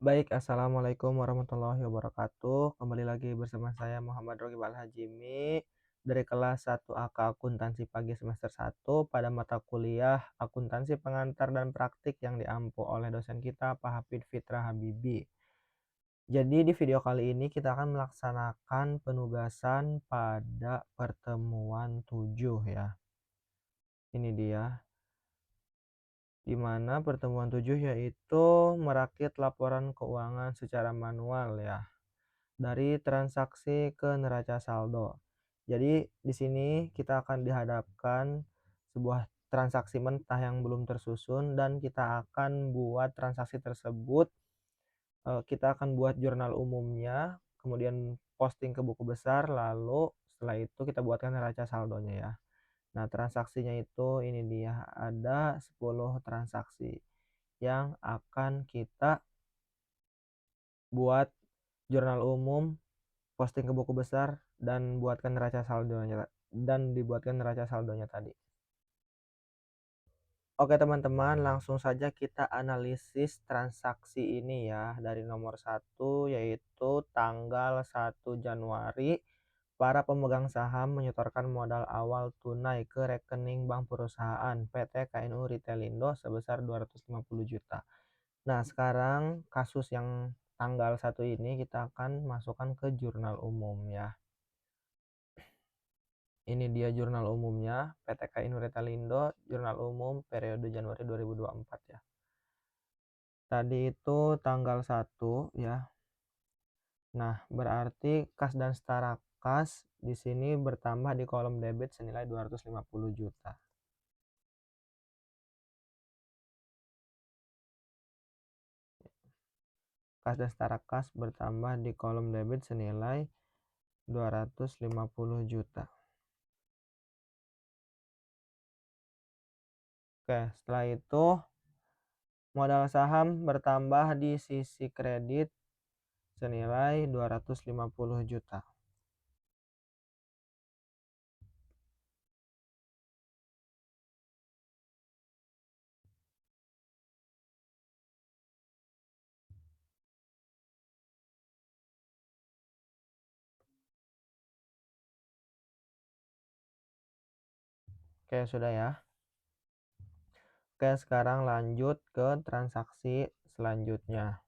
Baik, assalamualaikum warahmatullahi wabarakatuh. Kembali lagi bersama saya Muhammad Rogib Al-Hajimi dari kelas 1 AK Akuntansi Pagi semester 1 pada mata kuliah Akuntansi Pengantar dan Praktik yang diampu oleh dosen kita Pak Hafid Fitra Habibi. Jadi di video kali ini kita akan melaksanakan penugasan pada pertemuan 7 ya. Ini dia. Di mana pertemuan 7 yaitu merakit laporan keuangan secara manual ya. Dari transaksi ke neraca saldo. Jadi di sini kita akan dihadapkan sebuah transaksi mentah yang belum tersusun dan kita akan buat transaksi tersebut. Kita akan buat jurnal umumnya, kemudian posting ke buku besar, lalu setelah itu kita buatkan neraca saldonya ya. Nah, transaksinya itu ini dia, ada 10 transaksi yang akan kita buat jurnal umum, posting ke buku besar, dan dibuatkan neraca saldonya tadi. Oke teman-teman, langsung saja kita analisis transaksi ini ya. Dari nomor 1 yaitu tanggal 1 Januari para pemegang saham menyetorkan modal awal tunai ke rekening bank perusahaan PT KNU Retailindo sebesar 250 juta. Nah, sekarang kasus yang tanggal 1 ini kita akan masukkan ke jurnal umum ya. Ini dia jurnal umumnya PT KAI Nurretalindo, jurnal umum periode Januari 2024 ya. Tadi itu tanggal 1 ya. Nah, berarti kas dan setara kas di sini bertambah di kolom debit senilai 250 juta. Kas dan setara kas bertambah di kolom debit senilai 250 juta. Oke, setelah itu modal saham bertambah di sisi kredit senilai 250 juta. Oke, sudah ya. Oke, sekarang lanjut ke transaksi selanjutnya.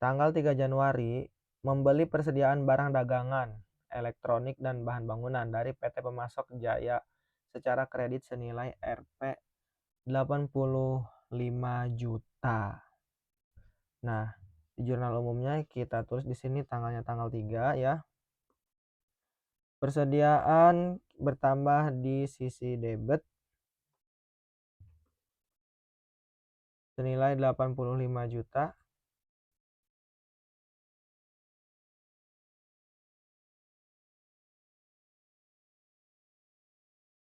Tanggal 3 Januari, membeli persediaan barang dagangan, elektronik dan bahan bangunan dari PT Pemasok Jaya secara kredit senilai Rp 85 juta. Nah, di jurnal umumnya kita tulis di sini tanggalnya tanggal 3 ya. Persediaan bertambah di sisi debit senilai 85 juta.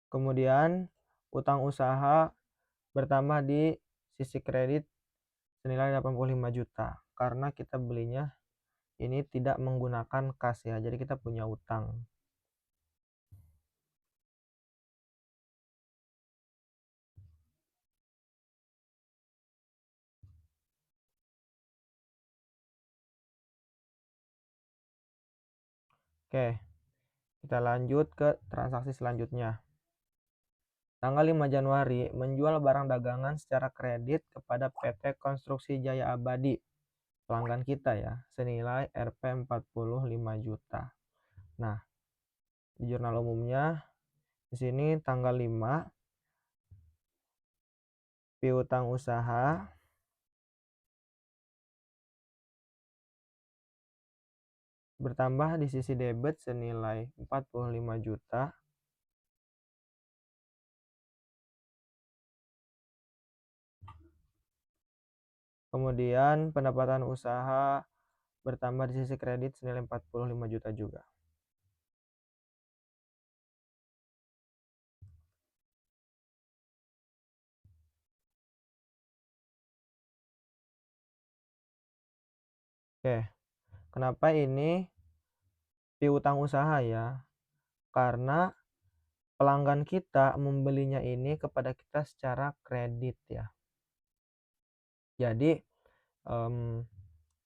Kemudian utang usaha bertambah di sisi kredit senilai 85 juta karena kita belinya ini tidak menggunakan kas ya, jadi kita punya utang. Oke, kita lanjut ke transaksi selanjutnya. Tanggal 5 Januari menjual barang dagangan secara kredit kepada PT Konstruksi Jaya Abadi, pelanggan kita ya, senilai Rp 45 juta. Nah, di jurnal umumnya di sini tanggal 5 piutang usaha bertambah di sisi debit senilai 45 juta. Kemudian pendapatan usaha bertambah di sisi kredit senilai 45 juta juga. Oke, kenapa ini piutang usaha ya? Karena pelanggan kita membelinya ini kepada kita secara kredit ya. Jadi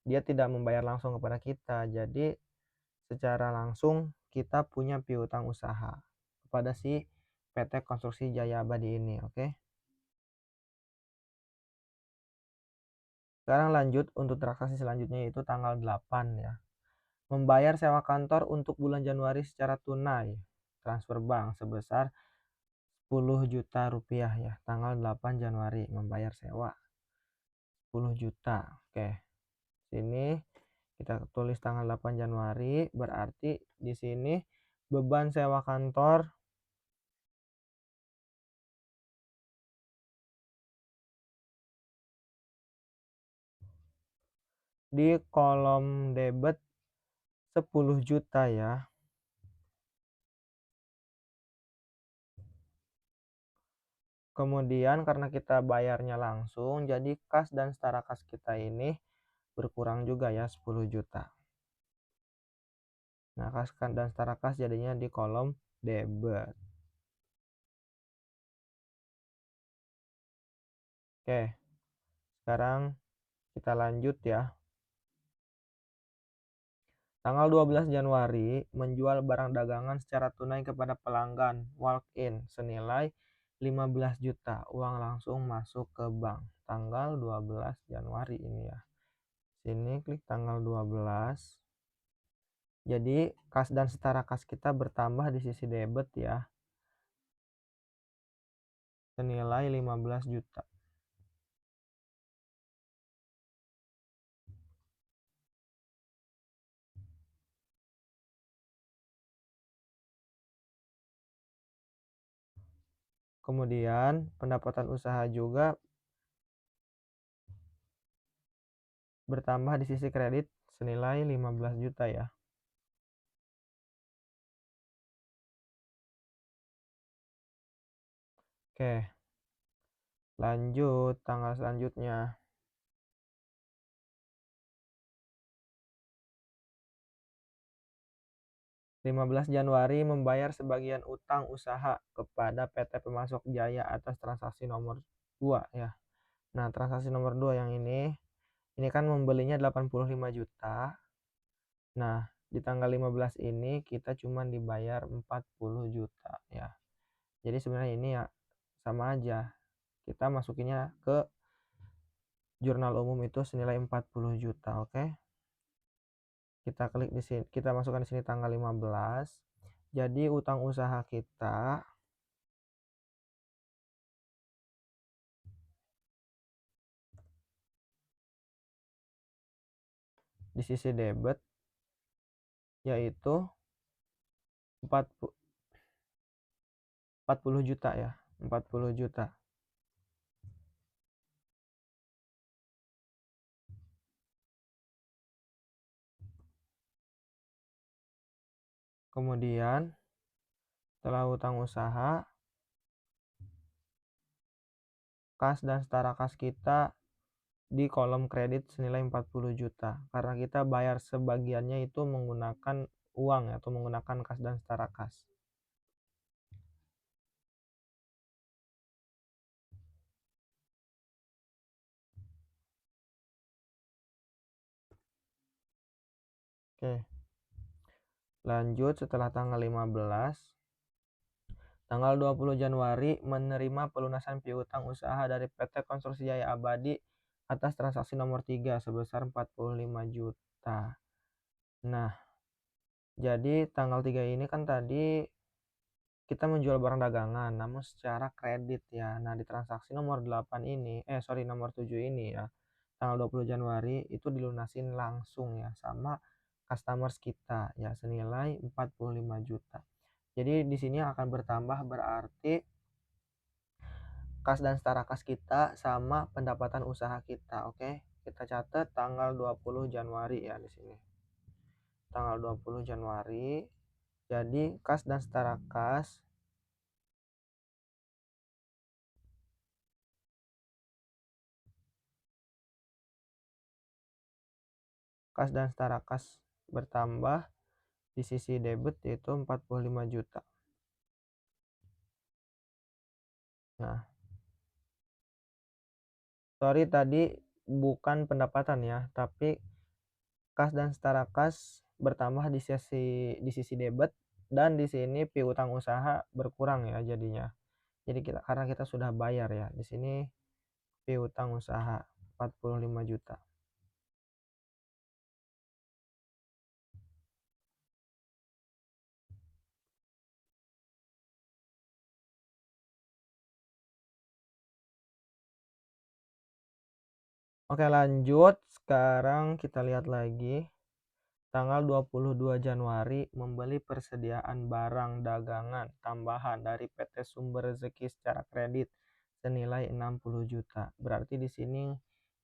dia tidak membayar langsung kepada kita. Jadi secara langsung kita punya piutang usaha kepada si PT Konstruksi Jaya Abadi ini, oke? Sekarang lanjut untuk transaksi selanjutnya, yaitu tanggal 8 ya. Membayar sewa kantor untuk bulan Januari secara tunai, transfer bank sebesar 10 juta rupiah ya. Tanggal 8 Januari membayar sewa 10 juta. Oke. Sini kita tulis tanggal 8 Januari, berarti di sini beban sewa kantor di kolom debit 10 juta ya. Kemudian karena kita bayarnya langsung, jadi kas dan setara kas kita ini berkurang juga ya 10 juta. Nah, kas dan setara kas jadinya di kolom debit. Oke, sekarang kita lanjut ya. Tanggal 12 Januari menjual barang dagangan secara tunai kepada pelanggan walk-in senilai 15 juta. Uang langsung masuk ke bank. Tanggal 12 Januari ini ya. Sini klik tanggal 12. Jadi kas dan setara kas kita bertambah di sisi debit ya. Senilai 15 juta. Kemudian pendapatan usaha juga bertambah di sisi kredit senilai 15 juta ya. Oke. Lanjut tanggal selanjutnya. 15 Januari membayar sebagian utang usaha kepada PT Pemasok Jaya atas transaksi nomor 2 ya. Nah, transaksi nomor 2 yang ini kan membelinya 85 juta. Nah, di tanggal 15 ini kita cuma dibayar 40 juta ya. Jadi sebenarnya ini ya sama aja. Kita masukinnya ke jurnal umum itu senilai 40 juta, oke? Kita klik di sini, kita masukkan di sini tanggal 15. Jadi utang usaha kita di sisi debit yaitu 40 juta ya, 40 juta. Kemudian setelah utang usaha, kas dan setara kas kita di kolom kredit senilai 40 juta. Karena kita bayar sebagiannya itu menggunakan uang atau menggunakan kas dan setara kas. Oke. Lanjut setelah tanggal 15. Tanggal 20 Januari menerima pelunasan piutang usaha dari PT Konstruksi Jaya Abadi atas transaksi nomor 3 sebesar 45 juta. Nah, jadi tanggal 3 ini kan tadi kita menjual barang dagangan namun secara kredit ya. Nah, di transaksi nomor 8 ini, nomor 7 ini ya, tanggal 20 Januari itu dilunasin langsung ya sama customers kita ya senilai 45 juta. Jadi di sini akan bertambah berarti kas dan setara kas kita sama pendapatan usaha kita, oke? Kita catat tanggal 20 Januari ya di sini. Tanggal 20 Januari. Jadi kas dan setara kas dan setara kas bertambah di sisi debit yaitu 45 juta. Nah, sorry tadi bukan pendapatan ya, tapi kas dan setara kas bertambah di sisi debit dan di sini piutang usaha berkurang ya jadinya. Jadi karena kita sudah bayar ya, di sini piutang usaha 45 juta. Oke lanjut, sekarang kita lihat lagi. Tanggal 22 Januari membeli persediaan barang dagangan tambahan dari PT Sumber Rezeki secara kredit senilai 60 juta. Berarti di sini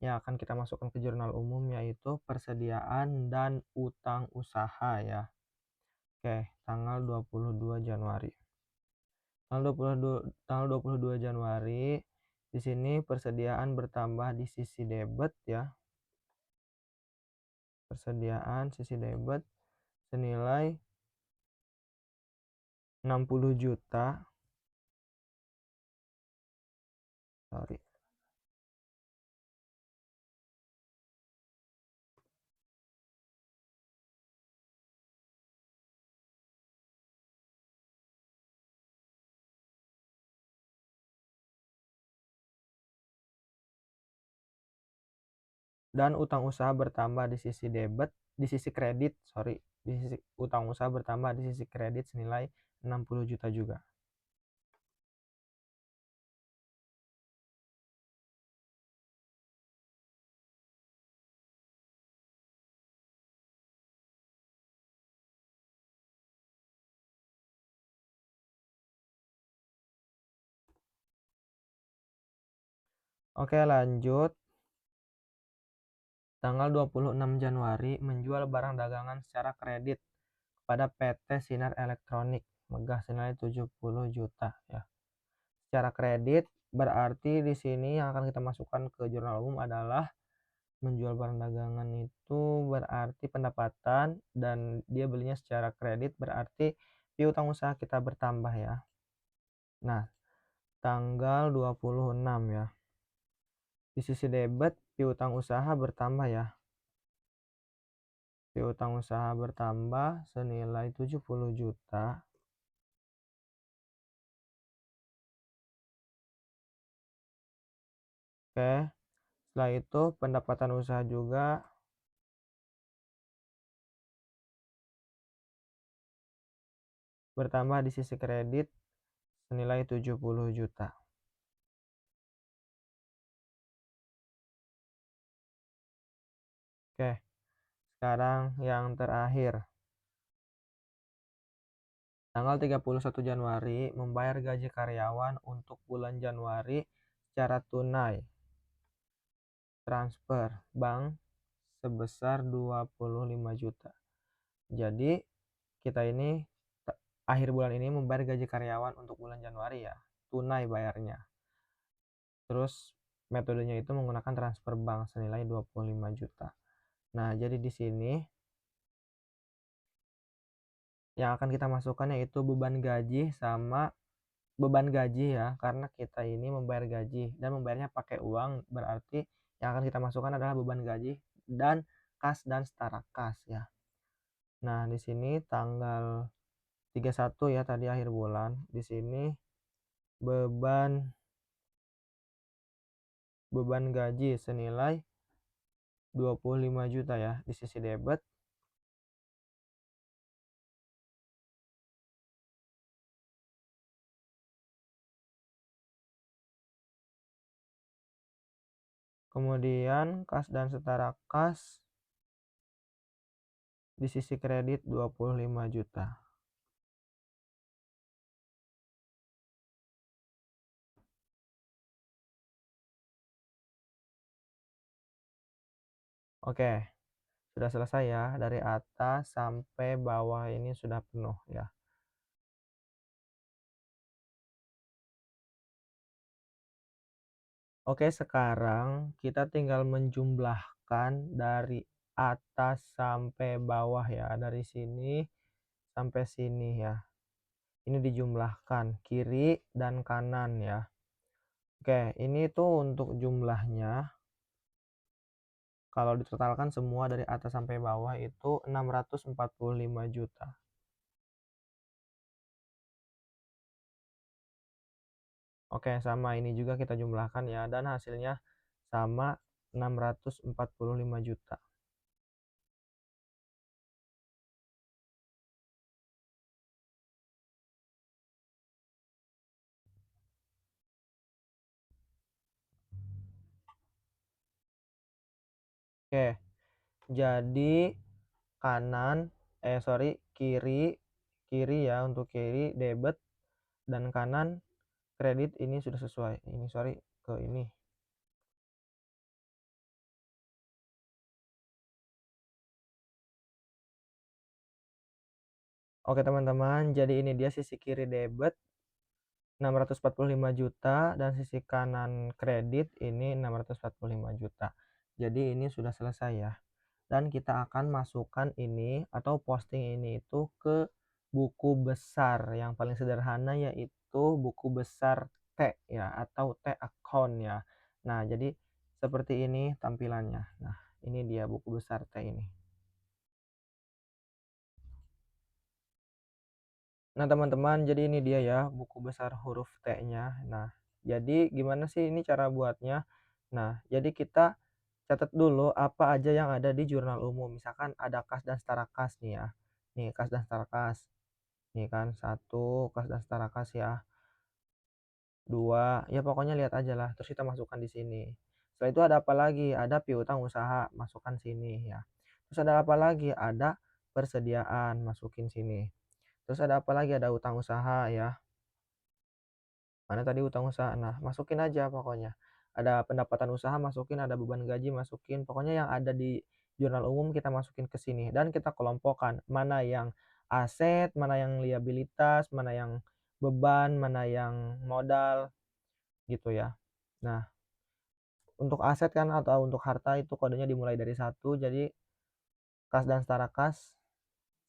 yang akan kita masukkan ke jurnal umum yaitu persediaan dan utang usaha ya. Oke, tanggal 22 Januari. Tanggal 22 Januari di sini persediaan bertambah di sisi debit ya. Persediaan sisi debit senilai 60 juta. Sorry. Dan utang usaha bertambah di sisi debit, di sisi kredit, sorry, di sisi utang usaha bertambah di sisi kredit senilai 60 juta juga. Oke, lanjut. Tanggal 26 Januari menjual barang dagangan secara kredit pada PT Sinar Elektronik Megah senilai 70 juta ya. Secara kredit berarti di sini yang akan kita masukkan ke jurnal umum adalah menjual barang dagangan itu berarti pendapatan dan dia belinya secara kredit berarti piutang usaha kita bertambah ya. Nah, tanggal 26 ya. Di sisi debit piutang usaha bertambah ya. Piutang usaha bertambah senilai 70 juta. Oke. Setelah itu pendapatan usaha juga bertambah di sisi kredit senilai 70 juta. Oke. Sekarang yang terakhir. Tanggal 31 Januari membayar gaji karyawan untuk bulan Januari secara tunai transfer bank sebesar 25 juta. Jadi kita ini akhir bulan ini membayar gaji karyawan untuk bulan Januari ya, tunai bayarnya. Terus metodenya itu menggunakan transfer bank senilai 25 juta. Nah, jadi di sini yang akan kita masukkan yaitu beban gaji sama beban gaji ya, karena kita ini membayar gaji dan membayarnya pakai uang, berarti yang akan kita masukkan adalah beban gaji dan kas dan setara kas ya. Nah, di sini tanggal 31 ya tadi akhir bulan. Di sini beban gaji senilai 25 juta ya di sisi debit. Kemudian kas dan setara kas di sisi kredit 25 juta. Oke, sudah selesai ya dari atas sampai bawah ini sudah penuh ya. Oke, sekarang kita tinggal menjumlahkan dari atas sampai bawah ya, dari sini sampai sini ya. Ini dijumlahkan kiri dan kanan ya. Oke, ini tuh untuk jumlahnya. kalau ditotalkan semua dari atas sampai bawah itu 645 juta. Oke, sama ini juga kita jumlahkan ya, dan hasilnya sama 645 juta. Oke, jadi kiri, kiri ya, untuk kiri debit dan kanan kredit ini sudah sesuai. Ini sorry ke ini. Oke teman-teman, jadi ini dia sisi kiri debit 645 juta dan sisi kanan kredit ini 645 juta. Jadi ini sudah selesai ya. Dan kita akan masukkan ini atau posting ini itu ke buku besar yang paling sederhana, yaitu buku besar T ya, atau T account ya. Nah, jadi seperti ini tampilannya. Nah, ini dia buku besar T ini. Nah, teman-teman, jadi ini dia ya buku besar huruf T-nya. Nah, jadi gimana sih ini cara buatnya? Nah, jadi kita catat dulu apa aja yang ada di jurnal umum. Misalkan ada kas dan setara kas nih ya. Nih, kas dan setara kas. Nih kan, satu kas dan setara kas ya. Dua, ya pokoknya lihat aja lah. Terus kita masukkan di sini. Setelah itu ada apa lagi? Ada piutang usaha, masukkan sini ya. Terus ada apa lagi? Ada persediaan, masukin sini. Terus ada apa lagi? Ada utang usaha ya. Mana tadi utang usaha? Nah, masukin aja pokoknya. Ada pendapatan usaha masukin, ada beban gaji masukin. Pokoknya yang ada di jurnal umum kita masukin ke sini dan kita kelompokkan mana yang aset, mana yang liabilitas, mana yang beban, mana yang modal gitu ya. Nah, untuk aset kan atau untuk harta itu kodenya dimulai dari satu, jadi kas dan setara kas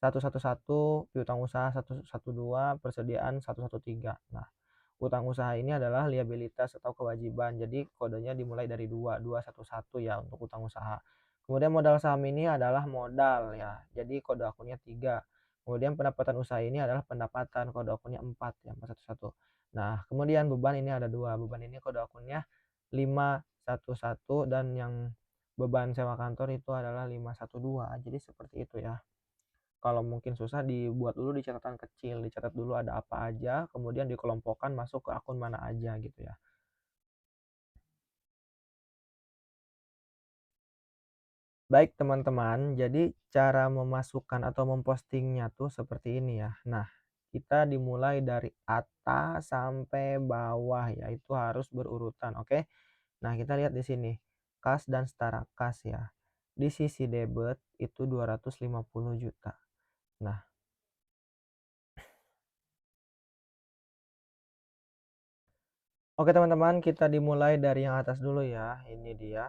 111, piutang usaha 112, persediaan 113. Nah, utang usaha ini adalah liabilitas atau kewajiban. Jadi kodenya dimulai dari 211 ya untuk utang usaha. Kemudian modal saham ini adalah modal ya. Jadi kode akunnya 3. Kemudian pendapatan usaha ini adalah pendapatan, kode akunnya 4 ya, 411. Nah, kemudian beban ini ada 2. Beban ini kode akunnya 511 dan yang beban sewa kantor itu adalah 512. Jadi seperti itu ya. Kalau mungkin susah dibuat dulu di catatan kecil, dicatat dulu ada apa aja, kemudian dikelompokkan masuk ke akun mana aja gitu ya. Baik teman-teman, jadi cara memasukkan atau mempostingnya tuh seperti ini ya. Nah, kita dimulai dari atas sampai bawah ya, itu harus berurutan, oke? Nah, kita lihat di sini, kas dan setara kas ya. Di sisi debit itu 250 juta. Nah, oke teman-teman, kita dimulai dari yang atas dulu ya. Ini dia.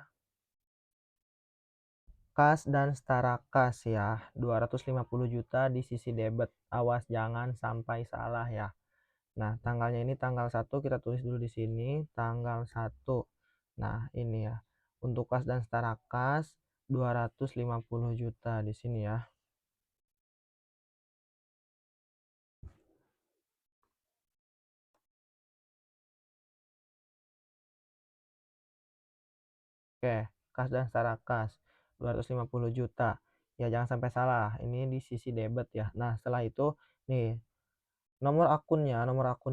Kas dan setara kas ya, 250 juta di sisi debit. Awas jangan sampai salah ya. Nah, tanggalnya ini tanggal 1 kita tulis dulu di sini, tanggal 1. Nah, ini ya. Untuk kas dan setara kas 250 juta di sini ya. Oke, kas dan setara kas 250 juta. Ya, jangan sampai salah. Ini di sisi debit ya. Nah, setelah itu nih nomor akunnya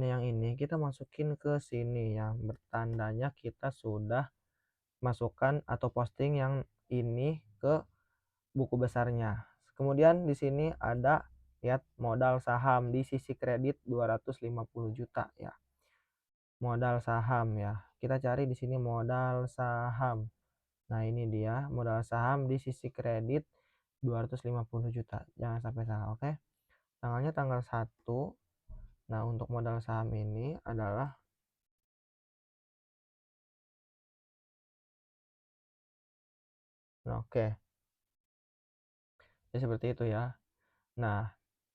yang ini kita masukin ke sini ya. Bertandanya kita sudah masukkan atau posting yang ini ke buku besarnya. Kemudian di sini ada lihat modal saham di sisi kredit 250 juta ya. Modal saham ya. Kita cari di sini modal saham. Nah, ini dia modal saham di sisi kredit 250 juta. Jangan sampai salah, oke? Tanggalnya tanggal 1. Nah, untuk modal saham ini adalah oke, jadi seperti itu ya. Nah,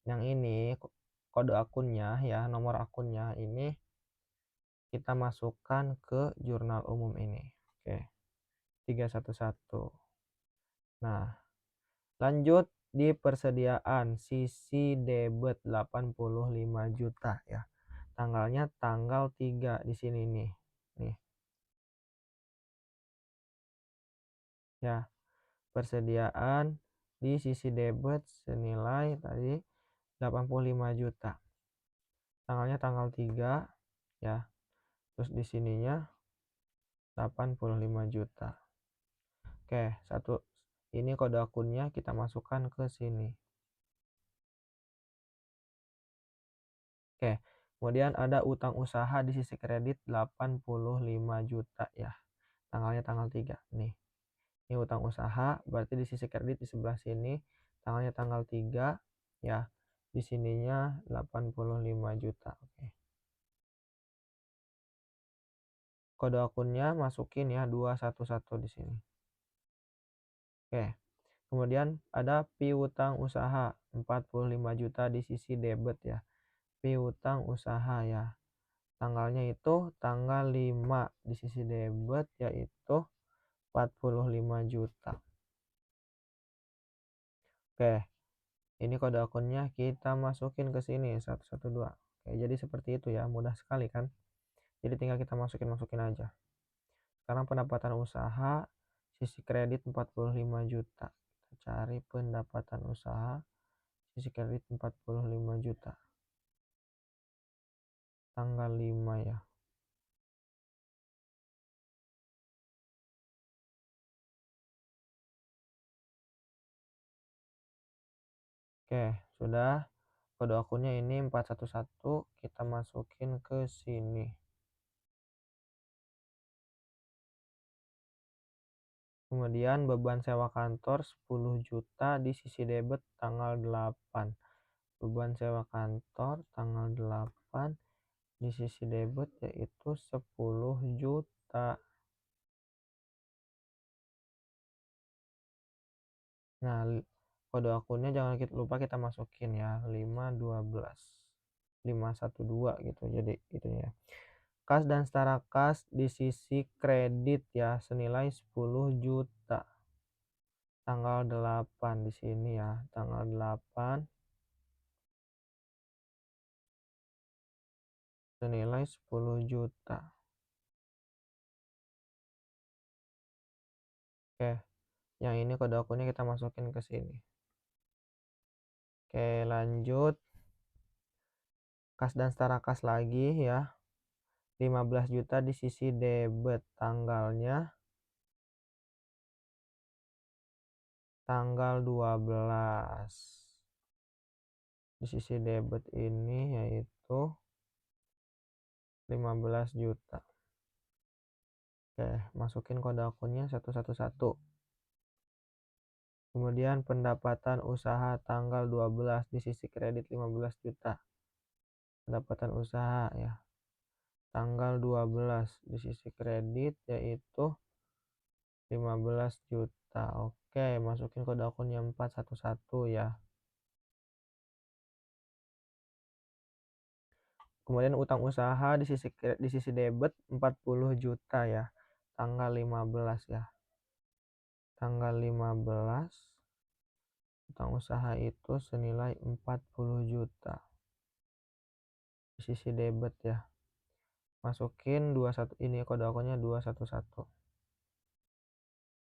yang ini kode akunnya ya, nomor akunnya ini kita masukkan ke jurnal umum ini. Oke, 311. Nah, lanjut di persediaan sisi debit 85 juta ya. Tanggalnya tanggal 3 di sini nih. Nih, ya. Persediaan di sisi debit senilai tadi 85 juta. Tanggalnya tanggal 3 ya. Terus di sininya 85 juta. Oke, ini kode akunnya kita masukkan ke sini. Oke, kemudian ada utang usaha di sisi kredit 85 juta ya. Tanggalnya tanggal 3. Nih. Ini utang usaha, berarti di sisi kredit di sebelah sini tanggalnya tanggal 3 ya. Di sininya 85 juta. Oke. Kode akunnya masukin ya 211 di sini. Oke. Kemudian ada piutang usaha 45 juta di sisi debit ya. Piutang usaha ya. Tanggalnya itu tanggal 5 di sisi debit yaitu 45 juta. Oke. Ini kode akunnya kita masukin ke sini 112. Oke, jadi seperti itu ya, mudah sekali kan? Jadi tinggal kita masukin aja. Sekarang pendapatan usaha sisi kredit 45 juta. Kita cari pendapatan usaha sisi kredit 45 juta. Tanggal 5 ya. Oke, sudah. Kode akunnya ini 411 kita masukin ke sini. Kemudian beban sewa kantor 10 juta di sisi debit tanggal 8. Beban sewa kantor tanggal 8 di sisi debit yaitu 10 juta. Nah, kode akunnya jangan lupa kita masukin ya 512 512 gitu. Jadi itunya ya. Kas dan setara kas di sisi kredit ya senilai 10 juta. Tanggal 8 di sini ya, tanggal 8 senilai 10 juta. Oke, yang ini kode akunnya kita masukin ke sini. Oke, lanjut. Kas dan setara kas lagi ya. 15 juta di sisi debit tanggalnya tanggal 12. Di sisi debit ini yaitu 15 juta. Oke, masukin kode akunnya 111. Kemudian pendapatan usaha tanggal 12 di sisi kredit 15 juta. Pendapatan usaha ya. Tanggal 12 di sisi kredit yaitu 15 juta. Oke, masukin kode akunnya 411 ya. Kemudian utang usaha di sisi debit 40 juta ya. Tanggal 15 ya. Tanggal 15 utang usaha itu senilai 40 juta. Di sisi debit ya. Masukin 21 ini kode akunnya 211.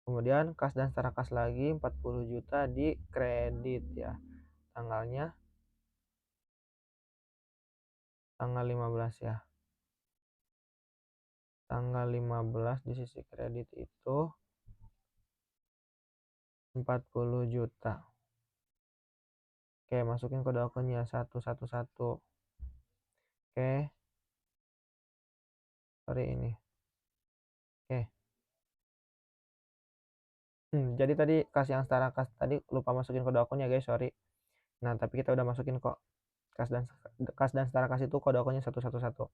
Kemudian kas dan setara kas lagi 40 juta di kredit ya. Tanggalnya tanggal 15 ya. Tanggal 15 di sisi kredit itu 40 juta. Oke, masukin kode akunnya 111. Oke. Sorry ini. Oke. Jadi tadi kas yang setara kas tadi lupa masukin kode akunnya guys, sorry. Nah, tapi kita udah masukin kok. Kas dan setara kas itu kode akunnya 111.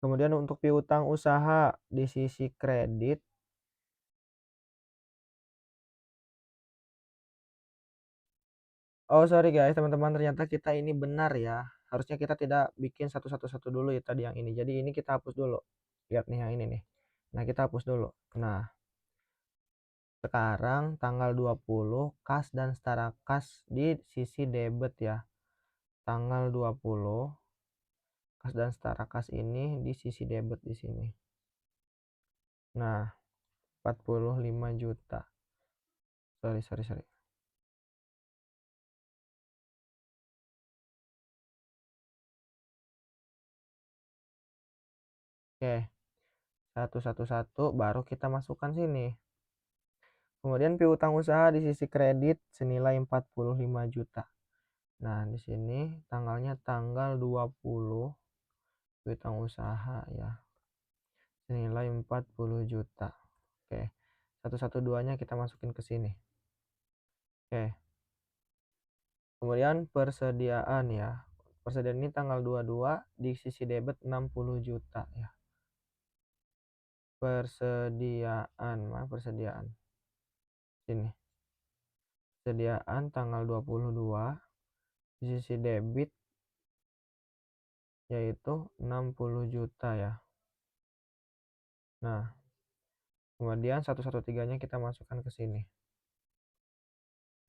Kemudian untuk piutang usaha di sisi kredit oh sorry guys teman-teman, ternyata kita ini benar ya. Harusnya kita tidak bikin 111 dulu ya tadi yang ini. Jadi ini kita hapus dulu. Lihat nih yang ini nih. Nah, kita hapus dulu. Nah, Sekarang tanggal 20 kas dan setara kas di sisi debit ya. Tanggal 20 kas dan setara kas ini di sisi debit di sini. Nah, 45 juta. Sorry. Oke, satu baru kita masukkan sini. Kemudian piutang usaha di sisi kredit senilai 45 juta. Nah, di sini tanggalnya tanggal 20 piutang usaha ya. Senilai 40 juta. Oke. 112-nya kita masukin ke sini. Oke. Kemudian persediaan ya. Persediaan ini tanggal 22 di sisi debit 60 juta ya. Persediaan. Sini. Persediaan tanggal 22 di sisi debit yaitu 60 juta ya. Nah, kemudian 113-nya kita masukkan ke sini.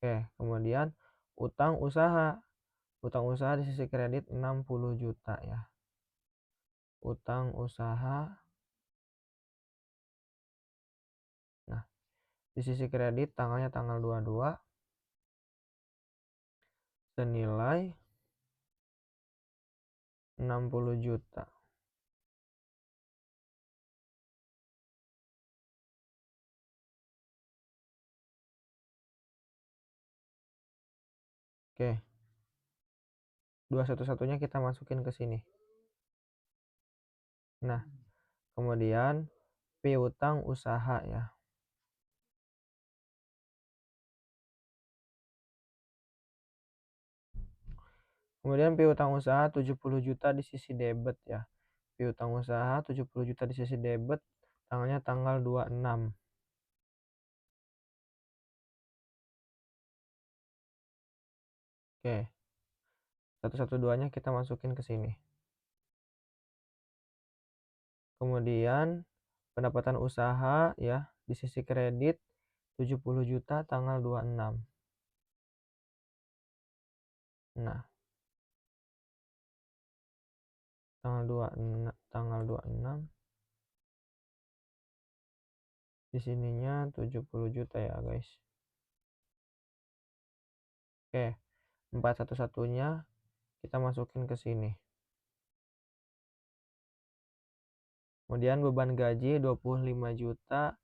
Oke, kemudian utang usaha. Utang usaha di sisi kredit 60 juta ya. Utang usaha. Nah, di sisi kredit tanggalnya tanggal 22 senilai 60 juta. Oke. 211-nya kita masukin ke sini. Nah, kemudian piutang usaha ya. Kemudian piutang usaha 70 juta di sisi debit ya. Piutang usaha 70 juta di sisi debit, tanggalnya tanggal 26. Oke. 112-nya kita masukin ke sini. Kemudian pendapatan usaha ya di sisi kredit 70 juta tanggal 26. Nah, tanggal 26 di sininya 70 juta ya, guys. Oke. 411-nya kita masukin ke sini. Kemudian beban gaji 25 juta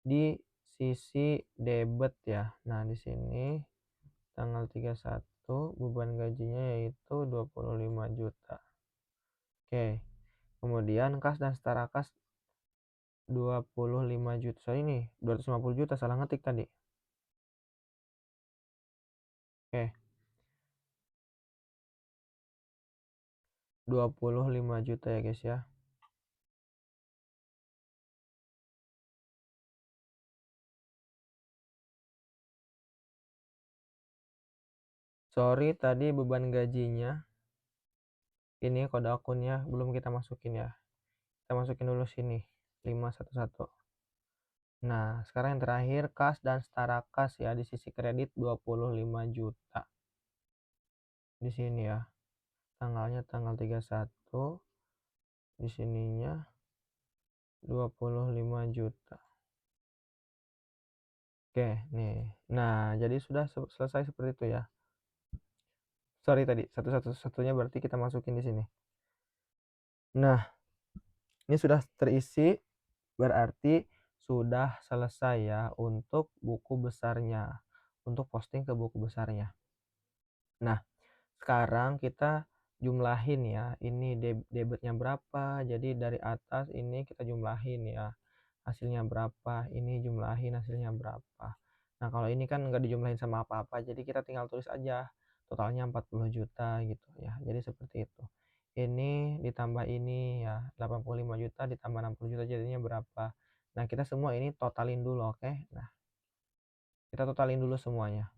di sisi debit ya. Nah, di sini tanggal 31 beban gajinya yaitu 25 juta. Oke. Kemudian kas dan setara kas 25 juta. Sorry ini 250 juta, salah ngetik tadi. Oke. 25 juta ya, guys ya. Sorry tadi beban gajinya. Ini kode akunnya belum kita masukin ya. Kita masukin dulu sini 511. Nah, sekarang yang terakhir kas dan setara kas ya di sisi kredit 25 juta. Di sini ya. Tanggalnya tanggal 31. Di sininya 25 juta. Oke, nih. Nah, jadi sudah selesai seperti itu ya. Sorry tadi, satu-satunya berarti kita masukin di sini. Nah, ini sudah terisi, berarti sudah selesai ya untuk buku besarnya, untuk posting ke buku besarnya. Nah, sekarang kita jumlahin ya, ini debitnya berapa, jadi dari atas ini kita jumlahin ya, hasilnya berapa, ini jumlahin hasilnya berapa. Nah, kalau ini kan nggak dijumlahin sama apa-apa, jadi kita tinggal tulis aja totalnya 40 juta gitu ya, jadi seperti itu. Ini ditambah ini ya, 85 juta ditambah 60 juta jadinya berapa. Nah, kita semua ini totalin dulu, oke. Nah, kita totalin dulu semuanya.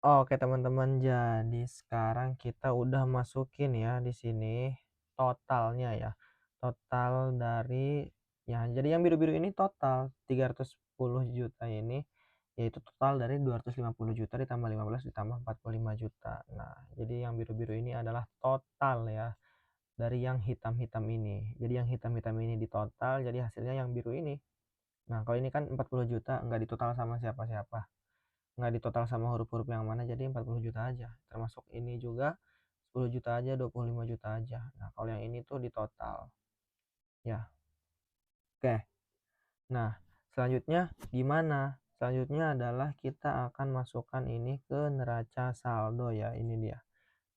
Oke teman-teman, jadi sekarang kita udah masukin ya di sini totalnya ya. Total dari Ya, jadi yang biru-biru ini total 310 juta ini, yaitu total dari 250 juta ditambah 15 ditambah 45 juta. Nah, jadi yang biru-biru ini adalah total ya, dari yang hitam-hitam ini. Jadi yang hitam-hitam ini ditotal, jadi hasilnya yang biru ini. Nah, kalau ini kan 40 juta, nggak ditotal sama siapa-siapa. Nggak ditotal sama huruf-huruf yang mana, jadi 40 juta aja. Termasuk ini juga 10 juta aja, 25 juta aja. Nah, kalau yang ini tuh ditotal. Ya, oke. Nah, selanjutnya gimana? Selanjutnya adalah kita akan masukkan ini ke neraca saldo ya. Ini dia,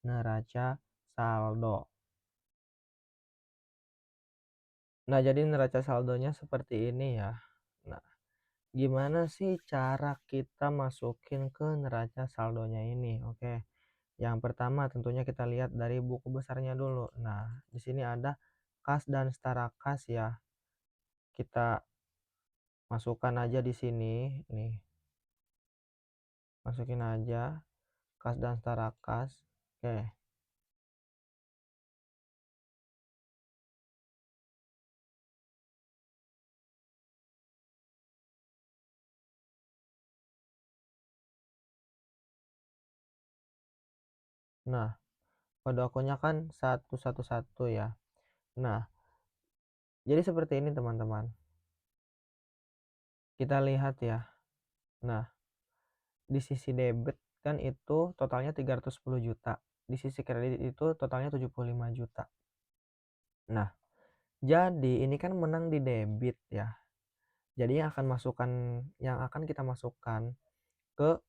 neraca saldo. Nah, jadi neraca saldonya seperti ini ya. Nah, gimana sih cara kita masukin ke neraca saldonya ini? Oke. Yang pertama tentunya kita lihat dari buku besarnya dulu. Nah, di sini ada kas dan setara kas ya. Kita masukkan aja di sini nih. Masukin aja kas dan setara kas. Oke. Nah, kode akunnya kan 111 ya. Nah, jadi seperti ini teman-teman. Kita lihat ya. Nah, di sisi debit kan itu totalnya 310 juta. Di sisi kredit itu totalnya 75 juta. Nah, jadi ini kan menang di debit ya. Jadi yang akan kita masukkan ke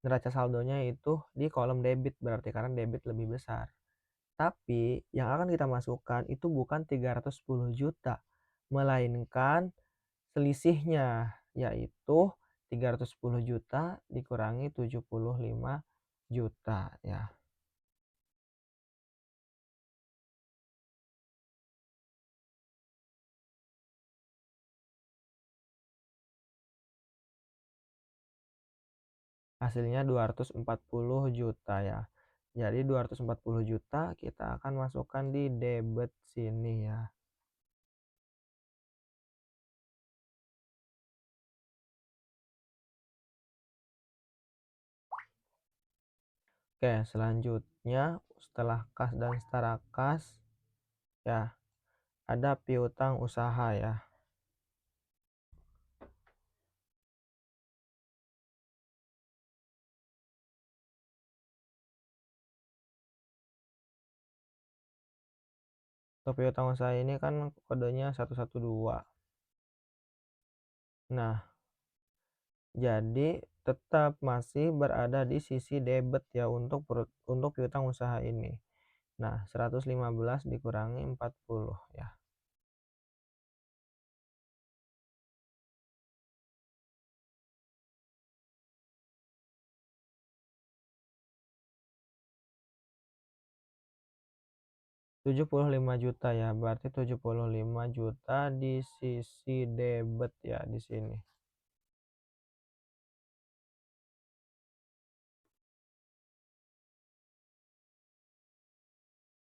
neraca saldonya itu di kolom debit, berarti karena debit lebih besar. Tapi yang akan kita masukkan itu bukan 310 juta, melainkan selisihnya, yaitu 310 juta dikurangi 75 juta ya. Hasilnya 240 juta ya. Jadi 240 juta kita akan masukkan di debit sini ya. Oke, selanjutnya setelah kas dan setara kas ya, ada piutang usaha ya. Untuk piutang usaha ini kan kodenya 112. Nah, jadi tetap masih berada di sisi debit ya untuk piutang usaha ini. Nah, 115 dikurangi 40 ya. Rp75 juta ya, berarti 75 juta di sisi debit ya di sini.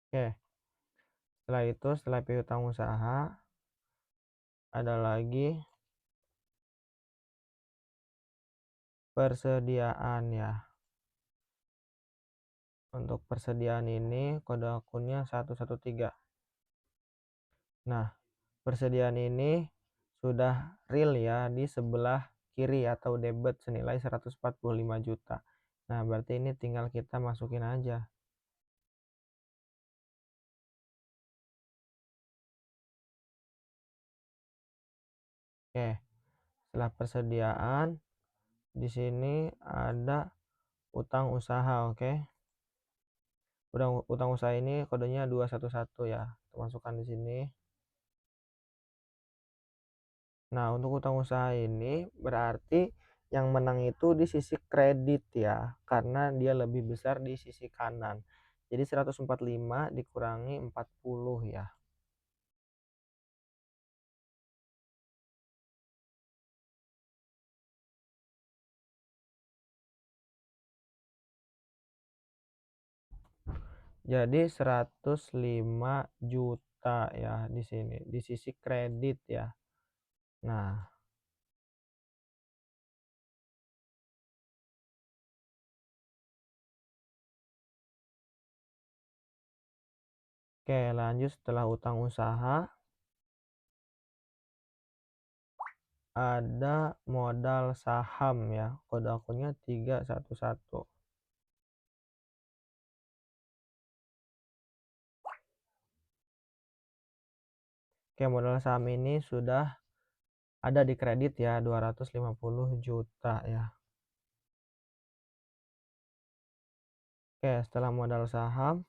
Oke, setelah itu setelah piutang usaha ada lagi persediaan ya. Untuk persediaan ini kode akunnya 113. Nah, persediaan ini sudah real ya di sebelah kiri atau debit senilai 145 juta. Nah, berarti ini tinggal kita masukin aja. Oke, setelah persediaan di sini ada utang usaha, oke. Utang usaha ini kodenya 211 ya. Kita masukkan di sini. Nah, untuk utang usaha ini berarti yang menang itu di sisi kredit ya, karena dia lebih besar di sisi kanan. Jadi 145 dikurangi 40 ya. Jadi 105 juta ya di sini, di sisi kredit ya. Nah, oke lanjut setelah utang usaha, ada modal saham ya, kode akunnya 311. Oke, modal saham ini sudah ada di kredit ya, 250 juta ya. Oke, setelah modal saham,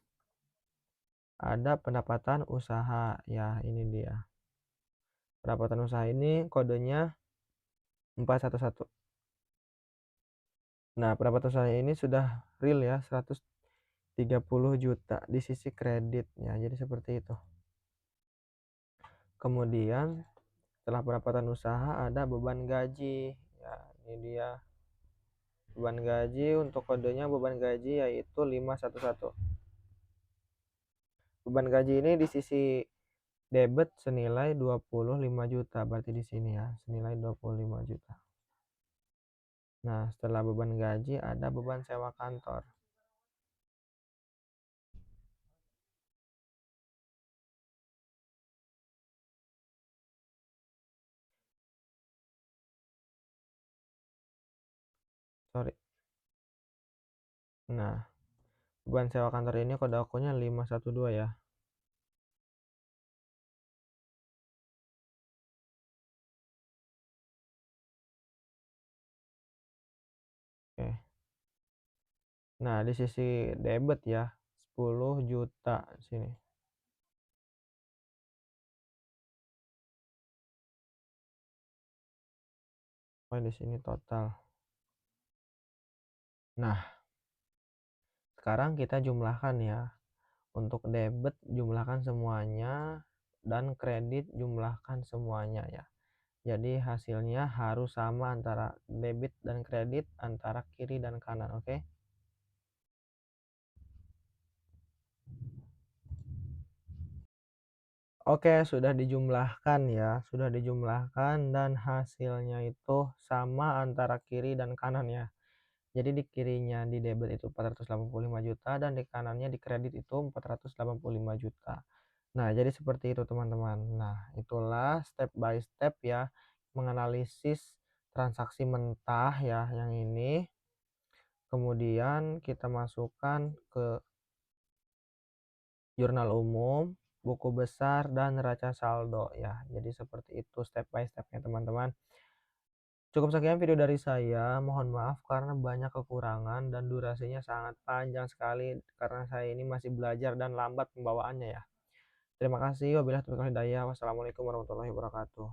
ada pendapatan usaha ya, ini dia. Pendapatan usaha ini kodenya 411. Nah, pendapatan usaha ini sudah real ya, 130 juta di sisi kreditnya. Jadi seperti itu. Kemudian setelah pendapatan usaha ada beban gaji. Ya, ini dia. Beban gaji untuk kodenya beban gaji yaitu 511. Beban gaji ini di sisi debit senilai 25 juta. Berarti di sini ya, senilai 25 juta. Nah, setelah beban gaji ada beban sewa kantor. Sorry. Nah, beban sewa kantor ini kode akunnya 512 ya. Oke. Nah, di sisi debit ya, 10 juta sini. Oh, di sini total. Nah, sekarang kita jumlahkan ya. Untuk debit jumlahkan semuanya dan kredit jumlahkan semuanya ya. Jadi hasilnya harus sama antara debit dan kredit antara kiri dan kanan, oke? Oke, sudah dijumlahkan ya, sudah dijumlahkan dan hasilnya itu sama antara kiri dan kanan ya. Jadi di kirinya di debit itu 485 juta dan di kanannya di kredit itu 485 juta. Nah, jadi seperti itu teman-teman. Nah, itulah step by step ya menganalisis transaksi mentah ya yang ini. Kemudian kita masukkan ke jurnal umum, buku besar dan neraca saldo ya. Jadi seperti itu step by stepnya teman-teman. Cukup sekian video dari saya. Mohon maaf karena banyak kekurangan dan durasinya sangat panjang sekali karena saya ini masih belajar dan lambat pembawaannya ya. Terima kasih. Wabillahi taufiq wal hidayah. Wassalamualaikum warahmatullahi wabarakatuh.